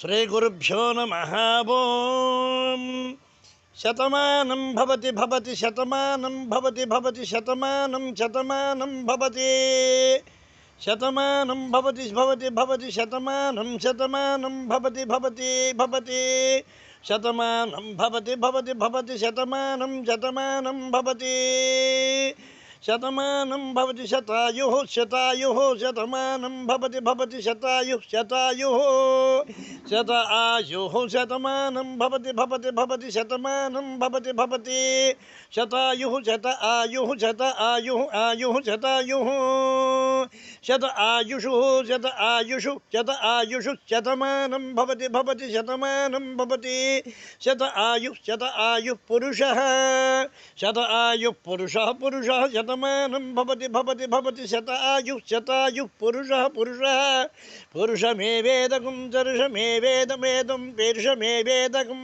శ్రీగురుభ్యో నమః. ఓం శతమానం భవతి భవతి శతమానం భవతి భవతి శతమానం శతమానం భవతి శతమానం భవతి భవతి భవతి శతమానం శతమానం భవతి భవతి భవతి శతమానం భవతి భవతి భవతి శతమానం శతమానం భవతి శతమానం భవతి శతాయుః శతాయుః శతమానం భవతి భవతి శతాయుః శతాయుః శత ఆయుః శతమానం భవతి భవతి భవతి శతమానం భవతి భవతి శతాయుః శత ఆయుః శత ఆయుః ఆయుః శతాయుః శత ఆయుషు శత ఆయుషు శత ఆయుషు శతమానం భవతి భవతి శతమానం భవతి శత ఆయుః పురుషః శత ఆయుః పురుషః పురుషః శతమానం భవతి భవతి భవతి శత ఆయుః పురుషః పురుషః పురుషమేవేదకం చరుషమేవేదమేదం పేరుషమేవేదకం